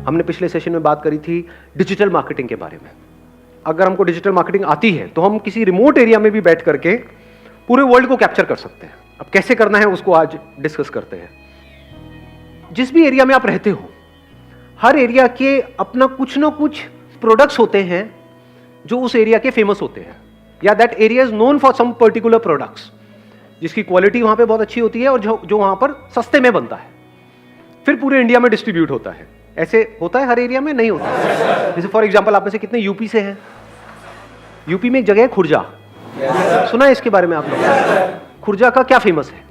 हमने पिछले सेशन में बात करी थी डिजिटल मार्केटिंग के बारे में। अगर हमको डिजिटल मार्केटिंग आती है तो हम किसी रिमोट एरिया में भी बैठ करके पूरे वर्ल्ड को कैप्चर कर सकते हैं। अब कैसे करना है उसको आज डिस्कस करते हैं। जिस भी एरिया में आप रहते हो, हर एरिया के अपना कुछ ना कुछ प्रोडक्ट्स होते हैं जो उस एरिया के फेमस होते हैं, या that area is known for some particular products, जिसकी क्वालिटी वहां पे बहुत अच्छी होती है और जो वहां पर सस्ते में बनता है, फिर पूरे इंडिया में डिस्ट्रीब्यूट होता है। ऐसे होता है हर एरिया में? नहीं होता है। जैसे फॉर एग्जांपल, आप में से कितने यूपी से हैं? यूपी में एक जगह है खुर्जा, सुना है इसके बारे में आप लोग? खुर्जा का क्या फेमस है?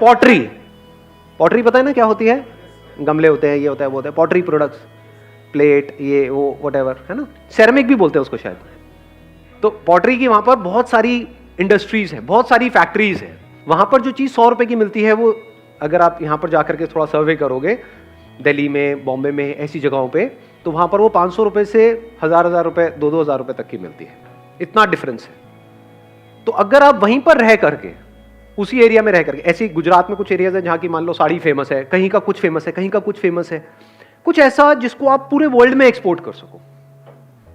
पॉटरी। पॉटरी पता है ना क्या होती है? गमले होते हैं, ये होता है, वो होता है, पॉटरी प्रोडक्ट्स, प्लेट, ये वो व्हाटएवर, है ना। सेरेमिक भी बोलते हैं उसको शायद। तो पॉटरी की वहां पर बहुत सारी इंडस्ट्रीज है, बहुत सारी फैक्ट्रीज है। वहां पर जो चीज 100 रुपए की मिलती है, वो अगर आप यहां पर जाकर के थोड़ा सर्वे करोगे, दिल्ली में, बॉम्बे में, ऐसी जगहों पे, तो वहां पर वो 500 रुपए से 1000 रुपए, 2-2000 रुपए तक की मिलती है। इतना डिफरेंस है। तो अगर आप वहीं पर रह करके, उसी एरिया में रह करके, ऐसे गुजरात में कुछ एरियाज है जहां की मान लो साड़ी फेमस है, कहीं का कुछ फेमस है, कहीं का कुछ फेमस है, कुछ ऐसा जिसको आप पूरे वर्ल्ड में एक्सपोर्ट कर सको,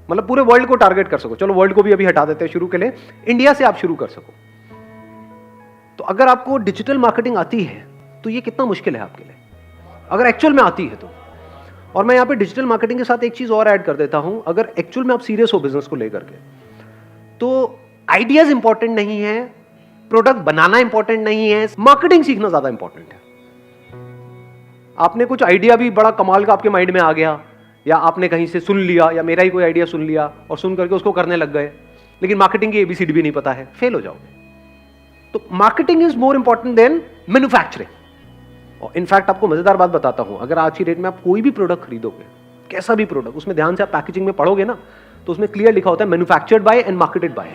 मतलब पूरे वर्ल्ड को टारगेट कर सको। चलो वर्ल्ड को भी अभी हटा देते हैं शुरू के लिए, इंडिया से आप शुरू कर सको। तो अगर आपको डिजिटल मार्केटिंग आती है तो ये कितना मुश्किल है आपके लिए, अगर एक्चुअल में आती है तो। और मैं यहां पे डिजिटल मार्केटिंग के साथ एक चीज और ऐड कर देता हूं, अगर एक्चुअल में आप सीरियस हो बिजनेस को लेकर के, तो आइडियाज इंपॉर्टेंट नहीं है, प्रोडक्ट बनाना इंपॉर्टेंट नहीं है, मार्केटिंग सीखना ज्यादा इंपॉर्टेंट है। आपने कुछ आइडिया भी बड़ा कमाल का आपके माइंड में आ गया, या आपने कहीं से सुन लिया, या मेरा ही कोई आइडिया सुन लिया और सुन करके उसको करने लग गए, लेकिन मार्केटिंग की एबीसीडी भी नहीं पता है, फेल हो जाओगे। तो marketing is more important than manufacturing. और इनफैक्ट आपको मजेदार बात बताता हूं, अगर आज की डेट में आप कोई भी प्रोडक्ट खरीदोगे, कैसा भी प्रोडक्ट, उसमें ध्यान से आप पैकेजिंग में पढ़ोगे ना, तो उसमें क्लियर लिखा होता है manufactured by and marketed bye.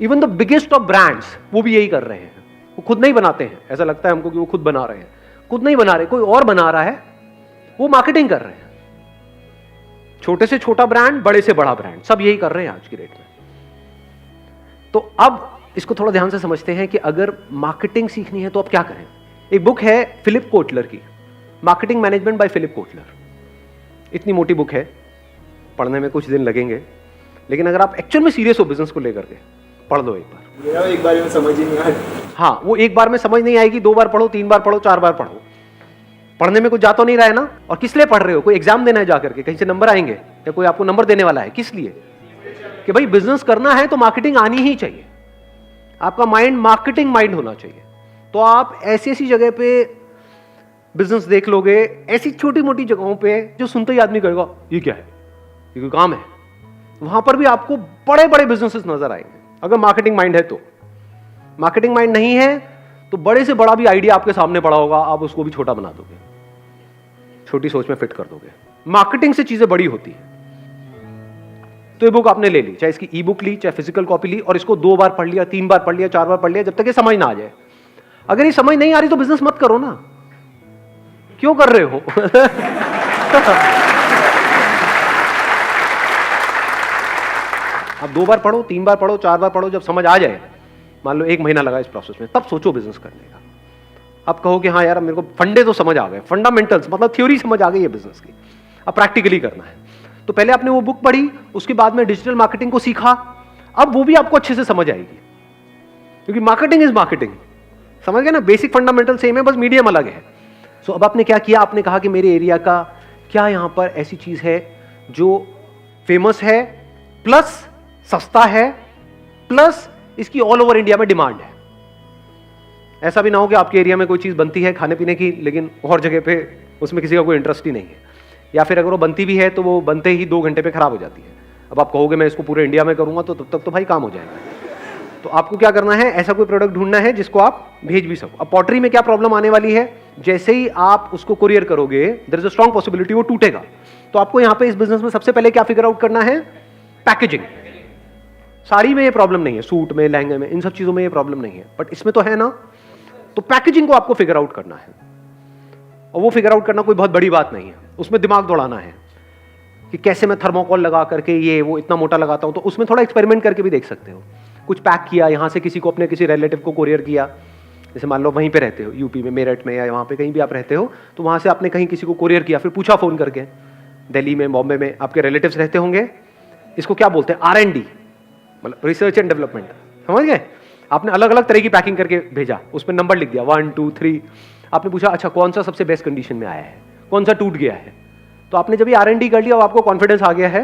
Even the biggest of brands वो भी यही कर रहे हैं, वो खुद नहीं बनाते हैं। ऐसा लगता है हमको कि वो खुद बना रहे हैं, खुद नहीं बना रहे, कोई और बना रहा है, वो मार्केटिंग कर रहे हैं। छोटे से छोटा ब्रांड, बड़े से बड़ा ब्रांड, सब यही कर रहे हैं आज की डेट में। तो अब इसको थोड़ा ध्यान से समझते हैं कि अगर मार्केटिंग सीखनी है तो अब क्या करें। एक बुक है फिलिप कोटलर की, marketing management by Philip Kotler. इतनी मोटी बुक है, पढ़ने में कुछ दिन लगेंगे, लेकिन अगर आप एक्चुअल में सीरियस हो बिजनेस को लेकर के, पढ़ लो एक बार। एक बार में समझ ही नहीं आए। हाँ, वो एक बार में समझ नहीं आएगी, 2 बार पढ़ो, 3 बार पढ़ो, 4 बार पढ़ो। पढ़ने में कुछ जा तो नहीं रहा है ना। और किस लिए पढ़ रहे हो? कोई एग्जाम देना है जाकर के, कहीं से नंबर आएंगे, या कोई आपको नंबर देने वाला है? किस लिए? कि भाई बिजनेस करना है तो मार्केटिंग आनी ही चाहिए, आपका माइंड मार्केटिंग माइंड होना चाहिए। तो आप ऐसी ऐसी जगह पे बिजनेस देख लोगे, ऐसी छोटी मोटी जगहों पे जो सुनते ही आदमी कहेगा ये क्या है, ये कोई काम है, वहां पर भी आपको बड़े बड़े बिजनेसेस नजर आएंगे, अगर मार्केटिंग माइंड है तो। मार्केटिंग माइंड नहीं है तो बड़े से बड़ा भी आइडिया आपके सामने पड़ा होगा, आप उसको भी छोटा बना दोगे, छोटी सोच में फिट कर दोगे। मार्केटिंग से चीजें बड़ी होती है। तो ये बुक आपने ले ली, चाहे इसकी ई बुक ली, चाहे फिजिकल कॉपी ली, और इसको 2 बार पढ़ लिया, 3 बार पढ़ लिया, 4 बार पढ़ लिया, जब तक ये समझ ना आ जाए। अगर ये समझ नहीं आ रही तो बिजनेस मत करो ना, क्यों कर रहे हो? अब 2 बार पढ़ो, 3 बार पढ़ो, 4 बार पढ़ो, जब समझ आ जाए, मान लो 1 महीना लगा इस प्रोसेस में, तब सोचो बिजनेस करने का। अब कहो कि हाँ यार मेरे को फंडे तो समझ आ गए, फंडामेंटल्स मतलब थ्योरी समझ आ गई है बिजनेस की, अब प्रैक्टिकली करना है। तो पहले आपने वो बुक पढ़ी, उसके बाद में डिजिटल मार्केटिंग को सीखा, अब वो भी आपको अच्छे से समझ आएगी, क्योंकि मार्केटिंग इज मार्केटिंग। समझ गए ना, बेसिक फंडामेंटल सेम है, बस मीडियम अलग है। सो अब आपने क्या किया, आपने कहा कि मेरे एरिया का क्या यहां पर ऐसी चीज है जो फेमस है, प्लस सस्ता है, प्लस इसकी ऑल ओवर इंडिया में डिमांड है। ऐसा भी ना हो कि आपके एरिया में कोई चीज बनती है खाने पीने की, लेकिन और जगह पे उसमें किसी का कोई इंटरेस्ट ही नहीं है, या फिर अगर वो बनती भी है तो वो बनते ही 2 घंटे पे खराब हो जाती है। अब आप कहोगे मैं इसको पूरे इंडिया में करूंगा, तो तब तक तो भाई काम हो जाएगा। तो आपको क्या करना है, ऐसा कोई प्रोडक्ट ढूंढना है जिसको आप भेज भी सको। अब पॉटरी में क्या प्रॉब्लम आने वाली है, जैसे ही आप उसको कुरियर करोगे, there is a strong possibility वो टूटेगा। तो आपको यहां पे इस बिजनेस में सबसे पहले क्या फिगर आउट करना है, पैकेजिंग। साड़ी में ये प्रॉब्लम नहीं है, सूट में, लहंगे में, इन सब चीजों में ये प्रॉब्लम नहीं है, बट इसमें तो है ना। तो पैकेजिंग को आपको फिगर आउट करना है, और वो फिगर आउट करना कोई बहुत बड़ी बात नहीं है, उसमें दिमाग दौड़ाना है कि कैसे मैं थर्मोकोल लगा करके ये वो इतना मोटा लगाता हूं। तो उसमें थोड़ा एक्सपेरिमेंट करके भी देख सकते हो। कुछ पैक किया, यहां से किसी को, अपने किसी रिलेटिव को कुरियर किया, जैसे मान लो वहीं पे रहते हो, यूपी में, मेरठ में, या वहाँ पे कहीं भी आप रहते हो, तो वहाँ से आपने कहीं किसी को कोरियर किया, फिर पूछा फ़ोन करके, दिल्ली में, बॉम्बे में आपके रिलेटिव्स रहते होंगे, इसको क्या बोलते हैं, R&D, मतलब रिसर्च एंड डेवलपमेंट, समझ गए? आपने अलग अलग तरह की पैकिंग करके भेजा, उस पर नंबर लिख दिया 1 2 3, आपने पूछा अच्छा कौन सा सबसे बेस्ट कंडीशन में आया है, कौन सा टूट गया है, तो आपने जब ये R&D कर लिया और आपको कॉन्फिडेंस आ गया है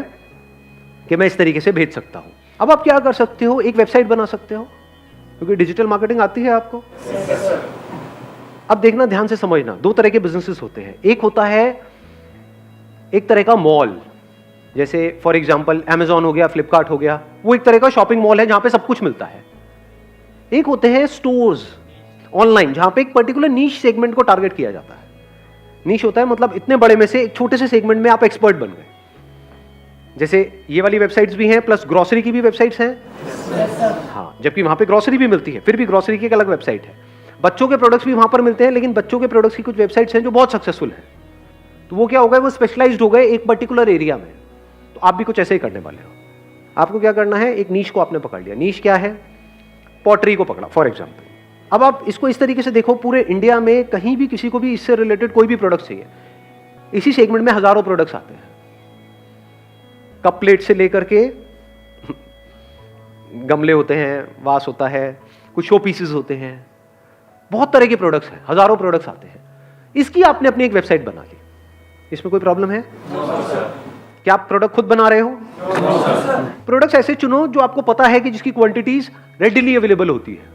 कि मैं इस तरीके से भेज सकता हूं, अब आप क्या कर सकते हो, एक वेबसाइट बना सकते हो, क्योंकि डिजिटल मार्केटिंग आती है आपको। अब देखना, ध्यान से समझना, दो तरह के बिजनेसेस होते हैं। एक होता है एक तरह का मॉल, जैसे फॉर एग्जांपल Amazon हो गया, फ्लिपकार्ट हो गया, वो एक तरह का शॉपिंग मॉल है जहां पे सब कुछ मिलता है। एक होते हैं स्टोर्स ऑनलाइन, जहां पे एक पर्टिकुलर नीश सेगमेंट को टारगेट किया जाता है। नीश होता है मतलब इतने बड़े में से एक छोटे से सेगमेंट में आप एक्सपर्ट बन गए। जैसे ये वाली वेबसाइट्स भी हैं, प्लस ग्रोसरी की भी वेबसाइट्स हैं। हाँ, जबकि वहां पे ग्रोसरी भी मिलती है, फिर भी ग्रोसरी की एक अलग वेबसाइट है। बच्चों के प्रोडक्ट्स भी वहां पर मिलते हैं, लेकिन बच्चों के प्रोडक्ट्स की कुछ वेबसाइट्स हैं जो बहुत सक्सेसफुल हैं। तो वो क्या हो गए, वो स्पेशलाइज्ड हो गए एक पर्टिकुलर एरिया में। तो आप भी कुछ ऐसे ही करने वाले हो। आपको क्या करना है, एक नीश को आपने पकड़ लिया। नीश क्या है, पॉटरी को पकड़ा फॉर एग्जाम्पल। अब आप इसको इस तरीके से देखो, पूरे इंडिया में कहीं भी किसी को भी इससे रिलेटेड कोई भी प्रोडक्ट चाहिए, इसी सेगमेंट में हजारों प्रोडक्ट्स आते हैं। कप प्लेट से लेकर के गमले होते हैं, वास होता है, कुछ शो पीसेस होते हैं, बहुत तरह के प्रोडक्ट्स हैं, हजारों प्रोडक्ट्स आते हैं। इसकी आपने अपनी एक वेबसाइट बना ली, इसमें कोई प्रॉब्लम है? क्या आप प्रोडक्ट खुद बना रहे हो? प्रोडक्ट्स ऐसे चुनो जो आपको पता है कि जिसकी क्वांटिटीज रेडिली अवेलेबल होती है।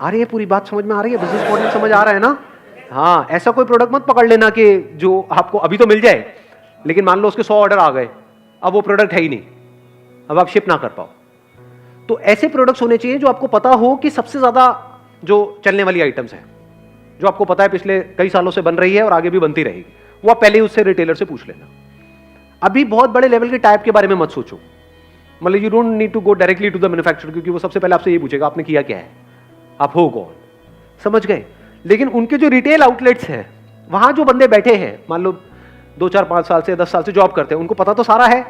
आ रही है पूरी बात समझ में आ रही है? बिजनेस मॉडल समझ आ रहा है ना? हाँ, ऐसा कोई प्रोडक्ट मत पकड़ लेना कि जो आपको अभी तो मिल जाए, लेकिन मान लो उसके 100 ऑर्डर आ गए, अब वो प्रोडक्ट है ही नहीं, अब आप शिप ना कर पाओ। तो ऐसे प्रोडक्ट्स होने चाहिए जो आपको पता हो कि सबसे ज्यादा जो चलने वाली आइटम्स है, जो आपको पता है पिछले कई सालों से बन रही है और आगे भी बनती रहेगी, वो आप पहले ही उससे रिटेलर से पूछ लेना। अभी बहुत बड़े लेवल के टाइप के बारे में मत सोचो, मतलब you don't need to go directly to the manufacturer, क्योंकि वो सबसे पहले आपसे ये पूछेगा आपने किया क्या है, आप हो कौन, समझ गए? लेकिन उनके जो रिटेल आउटलेट्स हैं, वहां जो बंदे बैठे हैं, मान लो 2 4 5 साल से 10 साल से जॉब करते हैं, उनको पता तो सारा है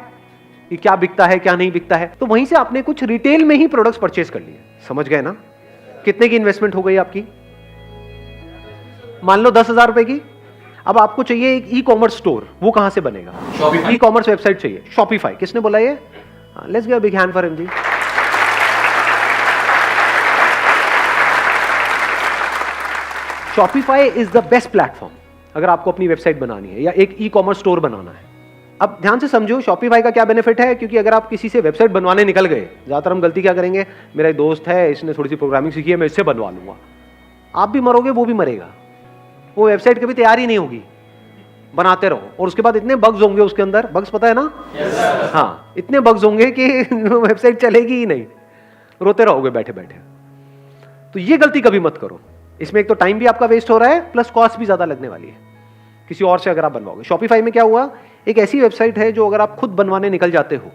कि क्या बिकता है क्या नहीं बिकता है। तो वहीं से आपने कुछ रिटेल में ही प्रोडक्ट्स परचेज कर लिए, समझ गए ना? कितने की इन्वेस्टमेंट हो गई आपकी? मान लो 10,000 रुपए की। अब आपको चाहिए एक ई कॉमर्स स्टोर, वो कहां से बनेगा? ई कॉमर्स वेबसाइट चाहिए, शॉपिफाई। किसने बोला ये? Let's give a big hand for him जी। Shopify is the best platform अगर आपको अपनी वेबसाइट बनानी है या एक ई कॉमर्स स्टोर बनाना है। अब ध्यान से समझो शॉपिफाई का क्या बेनिफिट है, क्योंकि अगर आप किसी से वेबसाइट बनवाने निकल गए, ज्यादातर हम गलती क्या करेंगे, मेरा एक दोस्त है, इसने थोड़ी सी प्रोग्रामिंग सीखी है, मैं इससे बनवा लूंगा। आप भी मरोगे, वो भी मरेगा, वो वेबसाइट कभी तैयार ही नहीं होगी। बनाते रहो और उसके बाद इतने बग्स होंगे उसके अंदर, बग्स पता है ना? हाँ, इतने बग्स होंगे कि वेबसाइट चलेगी ही नहीं, रोते रहोगे बैठे बैठे। तो ये गलती कभी मत करो। इसमें एक तो टाइम भी आपका वेस्ट हो रहा है, प्लस कॉस्ट भी ज्यादा लगने वाली है किसी और से अगर आप बनवाओगे। शॉपिफाई में क्या हुआ, एक ऐसी वेबसाइट है जो अगर आप खुद बनवाने निकल जाते हो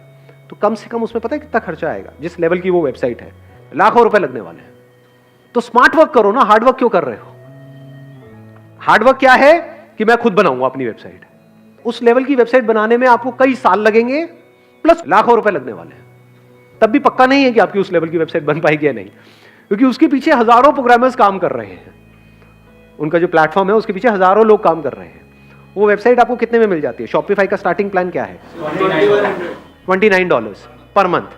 तो कम से कम उसमें पता है कितना खर्चा आएगा? जिस लेवल की वो वेबसाइट है, लाखों रुपए लगने वाले हैं। तो स्मार्ट वर्क करो ना, हार्ड वर्क क्यों कर रहे हो? हार्ड वर्क क्या है कि मैं खुद बनाऊंगा अपनी वेबसाइट। उस लेवल की वेबसाइट बनाने में आपको कई साल लगेंगे, प्लस लाखों रुपए लगने वाले हैं। तब भी पक्का नहीं है कि आपकी उस लेवल की वेबसाइट बन पाएगी या नहीं, क्योंकि उसके पीछे हजारों प्रोग्रामर्स काम कर रहे हैं। उनका जो प्लेटफॉर्म है उसके पीछे हजारों लोग काम कर रहे हैं। वो वेबसाइट आपको कितने में मिल जाती है? शॉपिफाई का स्टार्टिंग प्लान क्या है? $29 पर मंथ,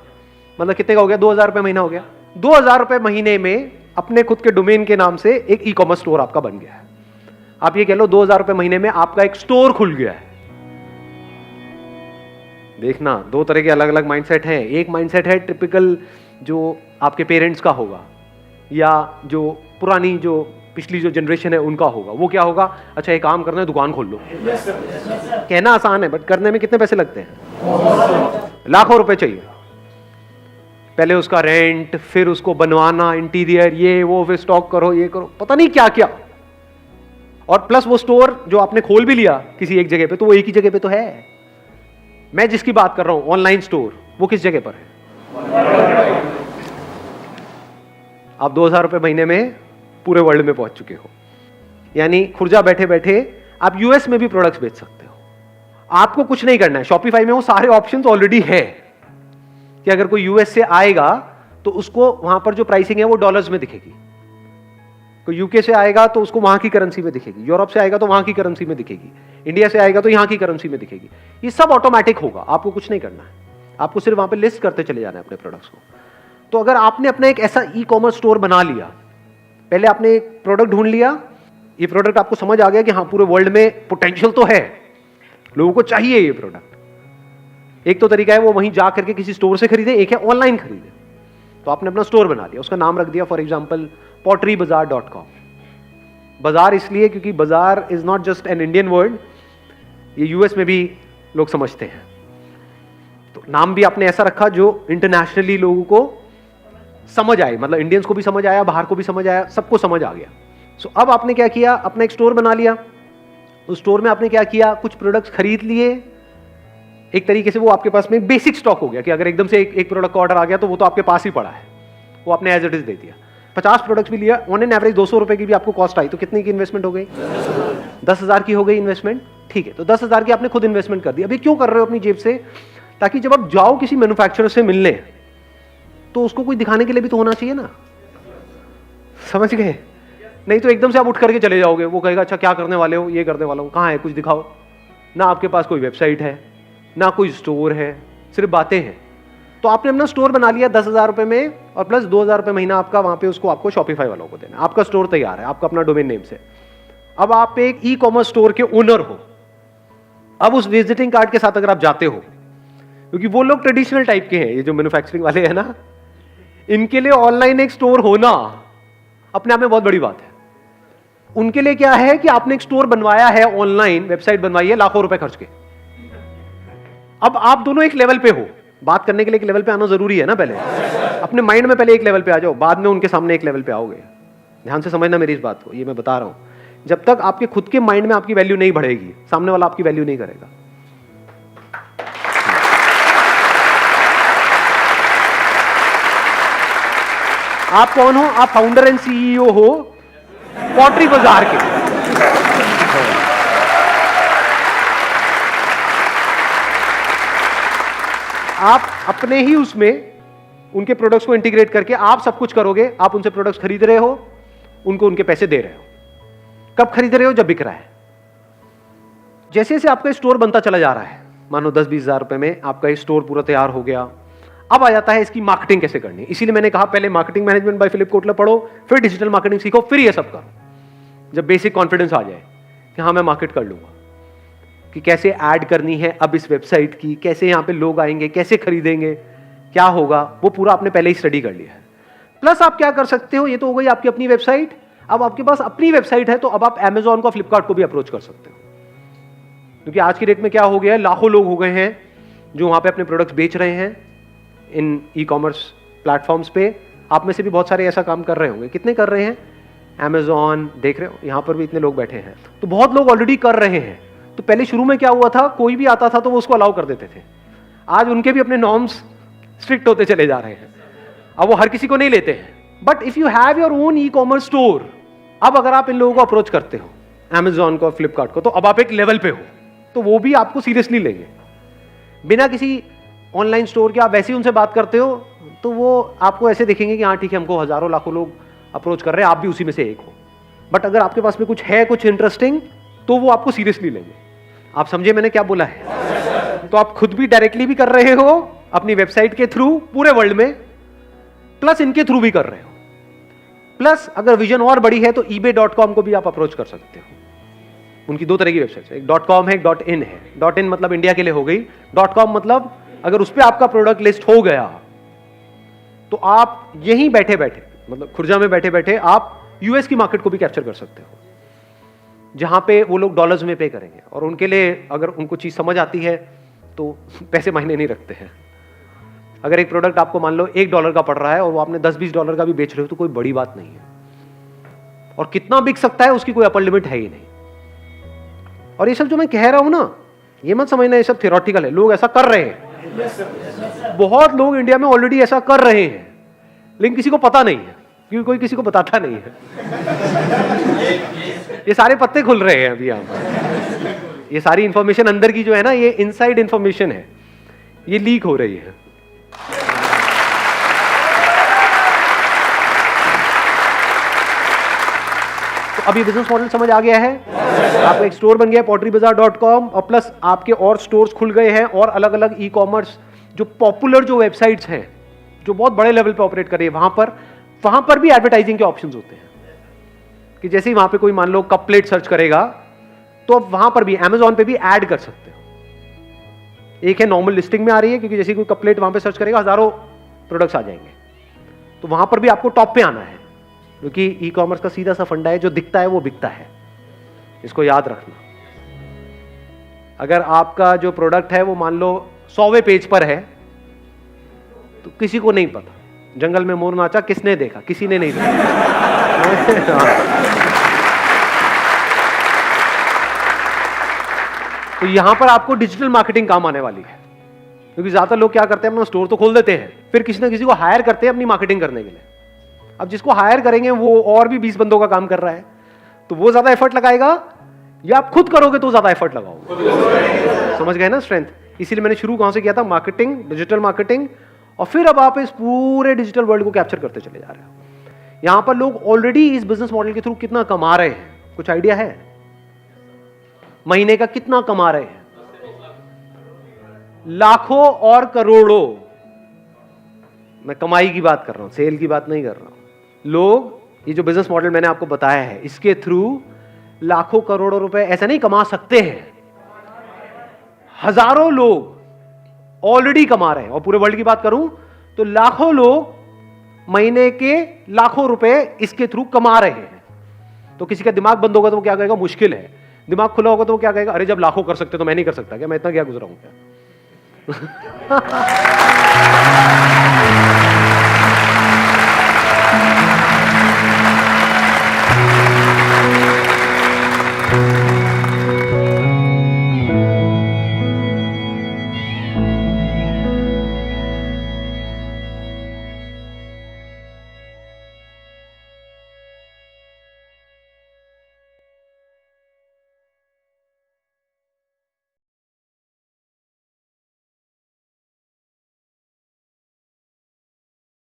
मतलब कितने का हो गया? 2,000 रुपए महीना हो गया। 2,000 रुपए महीने में अपने खुद के डोमेन के नाम से एक ई कॉमर्स स्टोर आपका बन गया है। आप ये कह लो 2,000 रुपए महीने में आपका एक स्टोर खुल गया है। देखना, दो तरह के अलग अलग माइंडसेट हैं। एक माइंडसेट है टिपिकल जो आपके पेरेंट्स का होगा या जो पुरानी जो पिछली जो जनरेशन है उनका होगा। वो क्या होगा, अच्छा एक काम करना है, दुकान खोल लो। कहना आसान है बट करने में कितने पैसे लगते हैं? लाखों रुपए चाहिए। पहले उसका रेंट, फिर उसको बनवाना, इंटीरियर, ये वो, फिर स्टॉक करो, ये करो, पता नहीं क्या क्या। और प्लस वो स्टोर जो आपने खोल भी लिया किसी एक जगह पे, तो वो एक ही जगह पे तो है। मैं जिसकी बात कर रहा हूं ऑनलाइन स्टोर, वो किस जगह पर है? आप 2,000 रुपए महीने में पूरे वर्ल्ड में पहुंच चुके हो। यानी खुर्जा बैठे बैठे आप यूएस में भी प्रोडक्ट्स बेच सकते हो। आपको कुछ नहीं करना है। शॉपिफाई में वो सारे ऑप्शंस ऑलरेडी है कि अगर कोई यूएस से आएगा तो उसको वहां पर जो प्राइसिंग है वो डॉलर्स में दिखेगी। कोई यूके से आएगा तो उसको वहां की करेंसी में दिखेगी, यूरोप से आएगा तो वहां की करेंसी में दिखेगी, इंडिया से आएगा तो यहां की करेंसी में दिखेगी। ये सब ऑटोमेटिक होगा, आपको कुछ नहीं करना है, आपको सिर्फ वहां पे लिस्ट करते चले जाना है अपने प्रोडक्ट्स को। तो अगर आपने अपना एक ऐसा ई कॉमर्स स्टोर बना लिया, पहले आपने एक प्रोडक्ट ढूंढ लिया, ये प्रोडक्ट आपको समझ आ गया कि हाँ पूरे वर्ल्ड में पोटेंशियल तो है, लोगों को चाहिए ये प्रोडक्ट। एक तो तरीका है वो वहीं जा करके किसी स्टोर से खरीदे, एक है ऑनलाइन खरीदे। तो आपने अपना स्टोर बना लिया, उसका नाम रख दिया फॉर एग्जांपल potterybazaar.com। बाजार इसलिए क्योंकि बाजार is not just an Indian word, ये यूएस में भी लोग समझते हैं। तो नाम भी आपने ऐसा रखा जो इंटरनेशनली लोगों को समझ आए, मतलब इंडियंस को भी समझ आया, बाहर को भी समझ आया, सबको समझ आ गया। सो अब आपने क्या किया, अपना एक स्टोर बना लिया। उस स्टोर में आपने क्या किया, कुछ प्रोडक्ट्स खरीद लिए। एक तरीके से वो आपके पास में बेसिक स्टॉक हो गया कि अगर एकदम से एक प्रोडक्ट का ऑर्डर आ गया तो वो तो आपके पास ही पड़ा है, वो आपने एज इट इज दे दिया। 50 प्रोडक्ट्स भी लिया, ऑन एन एवरेज 200 रुपए की भी आपको कॉस्ट आई, तो कितनी की इन्वेस्टमेंट हो गई? 10,000 की हो गई इन्वेस्टमेंट। ठीक है, तो 10,000 की आपने खुद इन्वेस्टमेंट कर दी। अभी क्यों कर रहे हो अपनी जेब से? ताकि जब आप जाओ किसी मैन्युफैक्चरर से मिलने तो उसको कोई दिखाने के लिए भी तो होना चाहिए ना, समझ गए? नहीं तो एकदम से आप उठ करके चले जाओगे, वो कहेगा अच्छा क्या करने वाले हो, ये करने वाला हूं, कहाँ है कुछ दिखाओ। ना आपके पास कोई वेबसाइट है, ना कोई स्टोर है, सिर्फ बातें हैं। तो आपने अपना स्टोर बना लिया 10,000 रुपए में, और प्लस 2,000 रुपए महीना आपका वहां पे उसको आपको शॉपिफाई वालों को देना। आपका स्टोर तैयार है, आपका अपना डोमेन नेम से। अब आप एक ई कॉमर्स स्टोर के ओनर हो। अब उस विजिटिंग कार्ड के साथ अगर आप जाते हो, क्योंकि वो लोग ट्रेडिशनल टाइप के हैं, ये जो मैन्युफैक्चरिंग वाले हैं ना, इनके लिए ऑनलाइन एक स्टोर होना अपने आप में बहुत बड़ी बात है। उनके लिए क्या है कि आपने एक स्टोर बनवाया है, ऑनलाइन वेबसाइट बनवाई है लाखों रुपए खर्च के। अब आप दोनों एक लेवल पे हो, बात करने के लिए एक लेवल पे आना जरूरी है ना। पहले अपने माइंड में पहले एक लेवल पे आ जाओ, बाद में उनके सामने एक लेवल पे आओगे। ध्यान से समझना मेरी इस बात को, ये मैं बता रहा हूं। जब तक आपके खुद के माइंड में आपकी वैल्यू नहीं बढ़ेगी, सामने वाला आपकी वैल्यू नहीं करेगा। आप कौन हो? आप फाउंडर एंड सीईओ हो पॉटरी बाजार के। आप अपने ही उसमें उनके प्रोडक्ट्स को इंटीग्रेट करके आप सब कुछ करोगे। आप उनसे प्रोडक्ट्स खरीद रहे हो, उनको उनके पैसे दे रहे हो। कब खरीद रहे हो? जब बिक रहा है। जैसे जैसे आपका स्टोर बनता चला जा रहा है, मानो 10-20 हजार रुपए में आपका स्टोर पूरा तैयार हो गया। अब आ जाता है इसकी मार्केटिंग कैसे करनी। इसीलिए मैंने कहा पहले marketing management by Philip Kotler पढ़ो, फिर डिजिटल मार्केटिंग सीखो, फिर ये सब करो। जब बेसिक कॉन्फिडेंस आ जाए कि हाँ मैं मार्केट कर लूंगा, कि कैसे ऐड करनी है अब इस वेबसाइट की, कैसे यहाँ पे लोग आएंगे, कैसे खरीदेंगे, क्या होगा, वो पूरा आपने पहले ही स्टडी कर लिया है। प्लस आप क्या कर सकते हो, ये तो हो गई आपकी अपनी वेबसाइट। अब आपके पास अपनी वेबसाइट है तो अब आप Amazon को, फ्लिपकार्ट को भी अप्रोच कर सकते हो। क्योंकि आज की डेट में क्या हो गया है, लाखों लोग हो गए हैं जो वहां पे अपने प्रोडक्ट्स बेच रहे हैं इन ई कॉमर्स प्लेटफॉर्म्स पे। आप में से भी बहुत सारे ऐसा काम कर रहे होंगे। कितने कर रहे हैं? Amazon देख रहे हो, यहां पर भी इतने लोग बैठे हैं, तो बहुत लोग ऑलरेडी कर रहे हैं। तो पहले शुरू में क्या हुआ था, कोई भी आता था तो वो उसको अलाउ कर देते थे। आज उनके भी अपने नॉर्म्स स्ट्रिक्ट होते चले जा रहे हैं, अब वो हर किसी को नहीं लेते हैं। But if you have your own e commerce store, अब अगर आप इन लोगों को अप्रोच करते हो, Amazon को, फ्लिपकार्ट को, तो अब आप एक लेवल पे हो, तो वो भी आपको सीरियसली लेंगे। बिना किसी ऑनलाइन स्टोर के आप वैसे ही उनसे बात करते हो तो वो आपको ऐसे देखेंगे कि हाँ ठीक है, हमको हजारों लाखों लोग अप्रोच कर रहे हैं, आप भी उसी में से एक हो। बट अगर आपके पास में कुछ है, कुछ इंटरेस्टिंग, तो वो आपको सीरियसली लेंगे। आप समझे मैंने क्या बोला है? तो आप खुद भी डायरेक्टली भी कर रहे हो अपनी वेबसाइट के थ्रू पूरे वर्ल्ड में, प्लस इनके थ्रू भी कर रहे हो। प्लस अगर विजन और बड़ी है तो ebay.com को भी आप अप्रोच कर सकते हो। उनकी दो तरह की वेबसाइट है, एक .com है, एक .in है। .in मतलब इंडिया के लिए हो गई, .com मतलब अगर उस पर आपका प्रोडक्ट लिस्ट हो गया तो आप यहीं बैठे बैठे, मतलब खुर्जा में बैठे बैठे आप यूएस की मार्केट को भी कैप्चर कर सकते हो, जहां पे वो लोग डॉलर्स में पे करेंगे। और उनके लिए अगर उनको चीज समझ आती है तो पैसे मायने नहीं रखते हैं। अगर एक प्रोडक्ट आपको मान लो $1 का पड़ रहा है और वो आपने $10-20 का भी बेच रहे हो तो कोई बड़ी बात नहीं है। और कितना बिक सकता है उसकी कोई अपर लिमिट है ही नहीं। और ये सब जो मैं कह रहा हूं ना, ये मत समझना ये सब थियोरेटिकल है, लोग ऐसा कर रहे हैं। बहुत लोग इंडिया में ऑलरेडी ऐसा कर रहे हैं, लेकिन किसी को पता नहीं है, क्योंकि कोई किसी को बताता नहीं है। ये सारे पत्ते खुल रहे हैं अभी यहाँ पर। ये सारी इंफॉर्मेशन अंदर की जो है ना, ये इनसाइड इंफॉर्मेशन है, ये लीक हो रही है। अब ये बिजनेस मॉडल समझ आ गया है? आपका एक स्टोर बन गया potterybazaar.com और प्लस आपके और स्टोर्स खुल गए हैं और अलग अलग ई कॉमर्स जो पॉपुलर जो वेबसाइट्स हैं जो बहुत बड़े लेवल पे ऑपरेट कर रही है वहां पर भी एडवर्टाइजिंग के ऑप्शंस होते हैं कि जैसे ही वहां पे कोई मान लो कप प्लेट सर्च करेगा तो अब वहां पर भी Amazon पे भी ऐड कर सकते हो। एक है नॉर्मल लिस्टिंग में आ रही है क्योंकि जैसे कोई कप प्लेट वहां पे सर्च करेगा हजारों प्रोडक्ट्स आ जाएंगे, तो वहां पर भी आपको टॉप पे आना है क्योंकि ई कॉमर्स का सीधा सा फंडा है, जो दिखता है वो बिकता है, इसको याद रखना। अगर आपका जो प्रोडक्ट है वो मान लो 100वें पेज पर है तो किसी को नहीं पता, जंगल में मोर नाचा किसने देखा, किसी ने नहीं देखा। तो यहां पर आपको डिजिटल मार्केटिंग काम आने वाली है क्योंकि ज्यादातर लोग क्या करते हैं अपना स्टोर तो खोल देते हैं, फिर किसी ना किसी को हायर करते हैं अपनी मार्केटिंग करने के लिए। अब जिसको हायर करेंगे वो और भी 20 बंदों का काम कर रहा है, तो वो ज्यादा एफर्ट लगाएगा या आप खुद करोगे तो ज्यादा एफर्ट लगाओगे। समझ गए ना स्ट्रेंथ? इसीलिए मैंने शुरू कहां से किया था, मार्केटिंग, डिजिटल मार्केटिंग, और फिर अब आप इस पूरे डिजिटल वर्ल्ड को कैप्चर करते चले जा रहे हो। यहां पर लोग ऑलरेडी इस बिजनेस मॉडल के थ्रू कितना कमा रहे हैं, कुछ आइडिया है? महीने का कितना कमा रहे हैं? लाखों और करोड़ों। मैं कमाई की बात कर रहा हूं, सेल की बात नहीं कर रहा हूं। लोग ये जो बिजनेस मॉडल मैंने आपको बताया है इसके थ्रू लाखों करोड़ों रुपए ऐसा नहीं कमा सकते हैं, हजारों लोग ऑलरेडी कमा रहे हैं। और पूरे वर्ल्ड की बात करूं तो लाखों लोग महीने के लाखों रुपए इसके थ्रू कमा रहे हैं। तो किसी का दिमाग बंद होगा तो वो क्या कहेगा, मुश्किल है। दिमाग खुला होगा तो वो क्या कहेगा, अरे जब लाखों कर सकते तो मैं नहीं कर सकता क्या, मैं इतना क्या गुजरा हूं क्या।